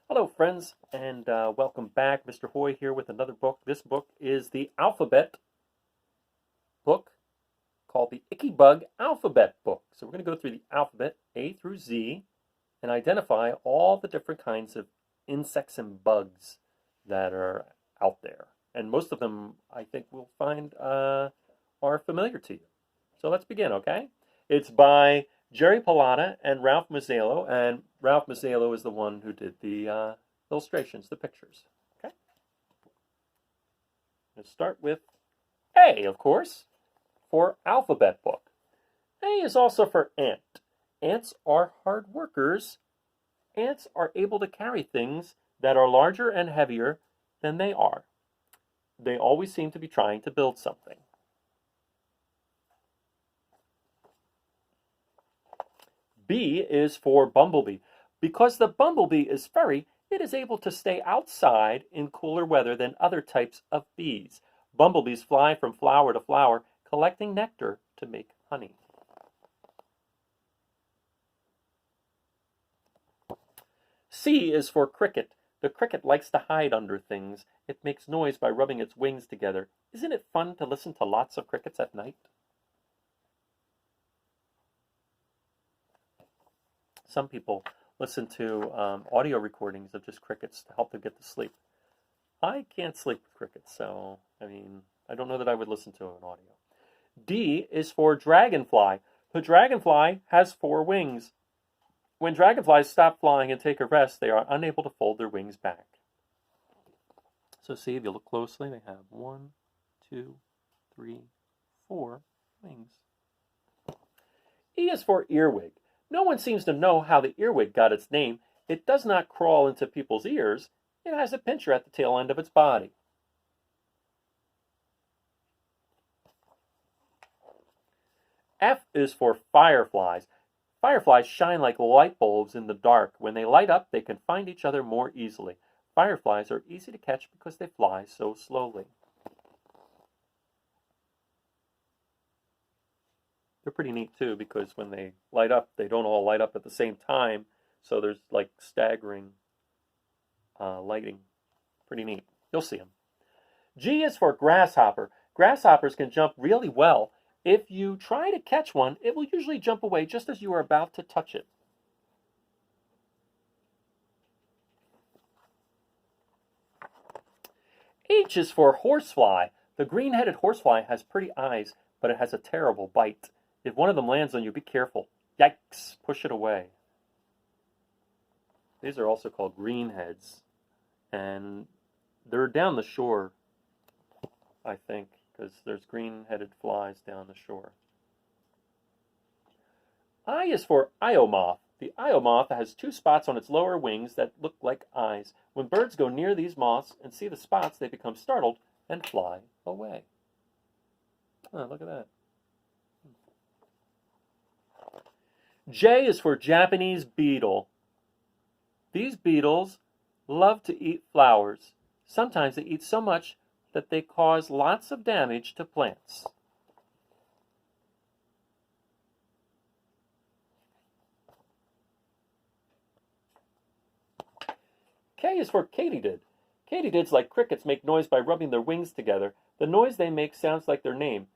Hello, friends, and welcome back. Mr. Hoy here with another book. This book is the alphabet book called the Icky Bug Alphabet Book. So we're going to go through the alphabet A through Z and identify all the different kinds of insects and bugs that are out there. And most of them, I think, we'll find are familiar to you. So let's begin, okay? It's by Jerry Pallotta and Ralph Masiello, and Ralph Masiello is the one who did the illustrations, the pictures. Okay? Let's start with A, of course, for alphabet book. A is also for ant. Ants are hard workers. Ants are able to carry things that are larger and heavier than they are. They always seem to be trying to build something. B is for bumblebee. Because the bumblebee is furry, it is able to stay outside in cooler weather than other types of bees. Bumblebees fly from flower to flower, collecting nectar to make honey. C is for cricket. The cricket likes to hide under things. It makes noise by rubbing its wings together. Isn't it fun to listen to lots of crickets at night? Some people listen to audio recordings of just crickets to help them get to sleep. I can't sleep with crickets, so, I don't know that I would listen to an audio. D is for dragonfly. The dragonfly has 4 wings. When dragonflies stop flying and take a rest, they are unable to fold their wings back. So see, if you look closely, they have 1, 2, 3, 4 wings. E is for earwig. No one seems to know how the earwig got its name. It does not crawl into people's ears. It has a pincher at the tail end of its body. F is for fireflies. Fireflies shine like light bulbs in the dark. When they light up, they can find each other more easily. Fireflies are easy to catch because they fly so slowly. They're pretty neat too, because when they light up, they don't all light up at the same time, so there's like staggering lighting. Pretty neat. You'll see them. G is for grasshopper. Grasshoppers can jump really well. If you try to catch one, it will usually jump away just as you are about to touch it. H is for horsefly. The green-headed horsefly has pretty eyes, but it has a terrible bite. If one of them lands on you, be careful. Yikes! Push it away. These are also called greenheads, and they're down the shore, I think, because there's green-headed flies down the shore. I is for Io moth. The Io moth has 2 spots on its lower wings that look like eyes. When birds go near these moths and see the spots, they become startled and fly away. Oh, look at that. J is for Japanese beetle. These beetles love to eat flowers. Sometimes they eat so much that they cause lots of damage to plants. K is for katydid. Katydids, like crickets, make noise by rubbing their wings together. The noise they make sounds like their name.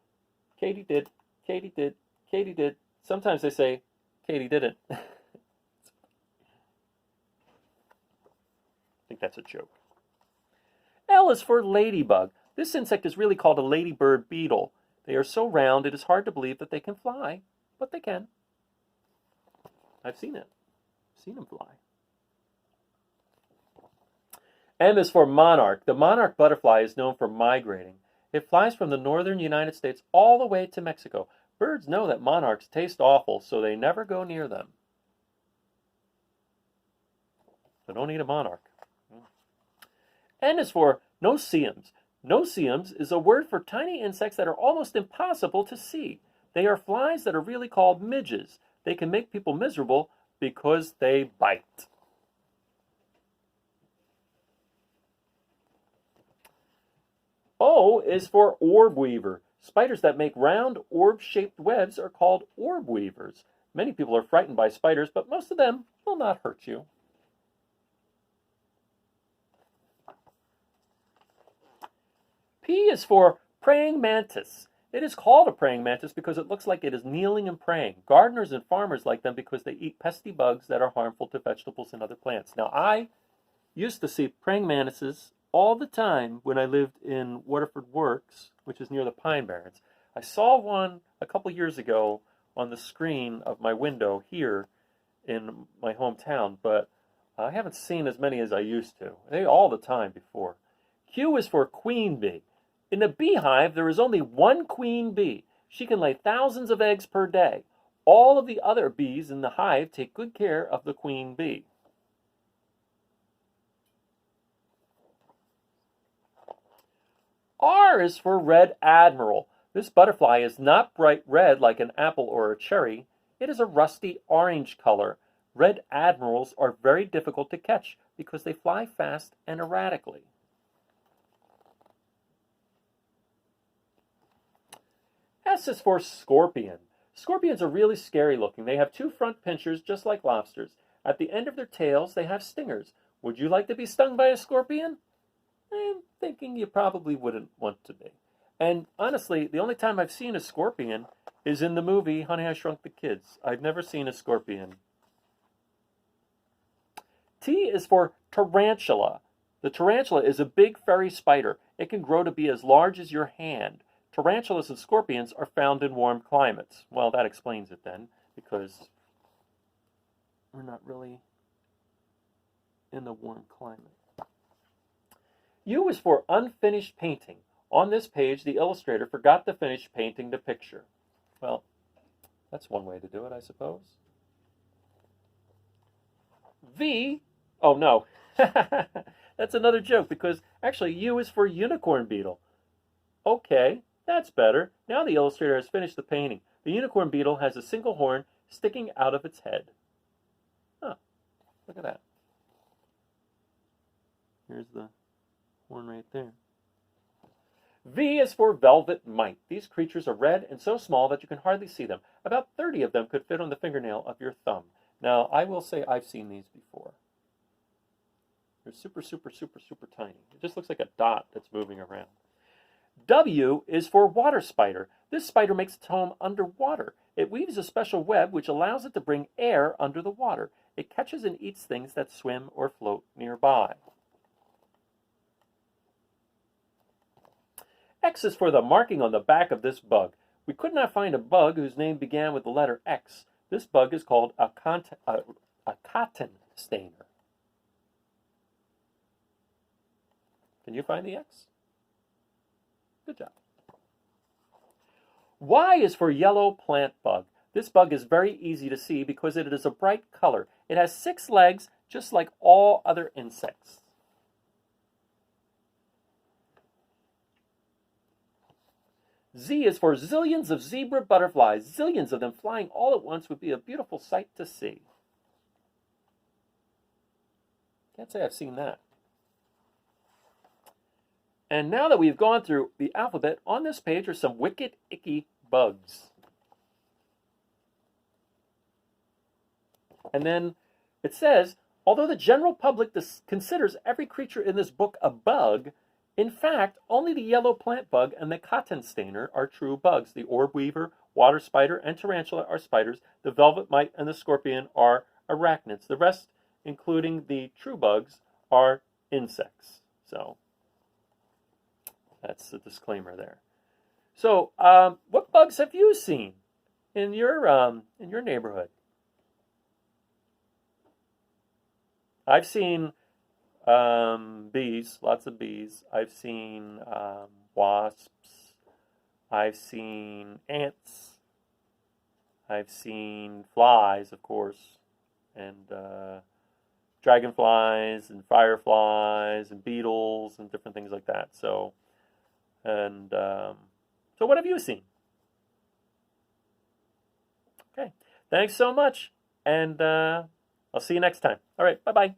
Katydid, katydid, katydid. Sometimes they say, Katie didn't. I think that's a joke. L is for ladybug. This insect is really called a ladybird beetle. They are so round it is hard to believe that they can fly, but they can. I've seen it. I've seen them fly. M is for monarch. The monarch butterfly is known for migrating. It flies from the northern United States all the way to Mexico. Birds know that monarchs taste awful, so they never go near them. So don't eat a monarch. N is for no-see-ums. No-see-ums is a word for tiny insects that are almost impossible to see. They are flies that are really called midges. They can make people miserable because they bite. O is for orb weaver. Spiders that make round, orb-shaped webs are called orb weavers. Many people are frightened by spiders, but most of them will not hurt you. P is for praying mantis. It is called a praying mantis because it looks like it is kneeling and praying. Gardeners and farmers like them because they eat pesky bugs that are harmful to vegetables and other plants. Now, I used to see praying mantises all the time when I lived in Waterford Works, which is near the Pine Barrens. I saw one a couple years ago on the screen of my window here in my hometown, but I haven't seen as many as I used to. They all the time before. Q is for queen bee. In a beehive, there is only one queen bee. She can lay thousands of eggs per day. All of the other bees in the hive take good care of the queen bee. R is for red admiral. This butterfly is not bright red like an apple or a cherry. It is a rusty orange color. Red admirals are very difficult to catch because they fly fast and erratically. S is for scorpion. Scorpions are really scary looking. They have two front pinchers just like lobsters. At the end of their tails, they have stingers. Would you like to be stung by a scorpion? I'm thinking you probably wouldn't want to be. And honestly, the only time I've seen a scorpion is in the movie Honey, I Shrunk the Kids. I've never seen a scorpion. T is for tarantula. The tarantula is a big furry spider. It can grow to be as large as your hand. Tarantulas and scorpions are found in warm climates. Well, that explains it then, because we're not really in a warm climate. U is for unfinished painting. On this page, the illustrator forgot to finish painting the picture. Well, that's one way to do it, I suppose. V, oh no, that's another joke, because actually U is for unicorn beetle. Okay, that's better. Now the illustrator has finished the painting. The unicorn beetle has a single horn sticking out of its head. Huh, look at that. Here's the horn right there. V is for velvet mite. These creatures are red and so small that you can hardly see them. About 30 of them could fit on the fingernail of your thumb. Now, I will say I've seen these before. They're super, super, super, super tiny. It just looks like a dot that's moving around. W is for water spider. This spider makes its home underwater. It weaves a special web which allows it to bring air under the water. It catches and eats things that swim or float nearby. X is for the marking on the back of this bug. We could not find a bug whose name began with the letter X. This bug is called a cotton stainer. Can you find the X? Good job. Y is for yellow plant bug. This bug is very easy to see because it is a bright color. It has 6 legs, just like all other insects. Z is for zillions of zebra butterflies. Zillions of them flying all at once would be a beautiful sight to see. Can't say I've seen that. And now that we've gone through the alphabet, on this page are some wicked, icky bugs. And then it says, although the general public considers every creature in this book a bug, in fact, only the yellow plant bug and the cotton stainer are true bugs. The orb weaver, water spider, and tarantula are spiders. The velvet mite and the scorpion are arachnids. The rest, including the true bugs, are insects. So that's the disclaimer there. So, what bugs have you seen in your neighborhood? I've seen bees, lots of bees. I've seen wasps. I've seen ants. I've seen flies, of course, and dragonflies and fireflies and beetles and different things like that. So, so what have you seen? Okay, thanks so much, and I'll see you next time. All right, bye-bye.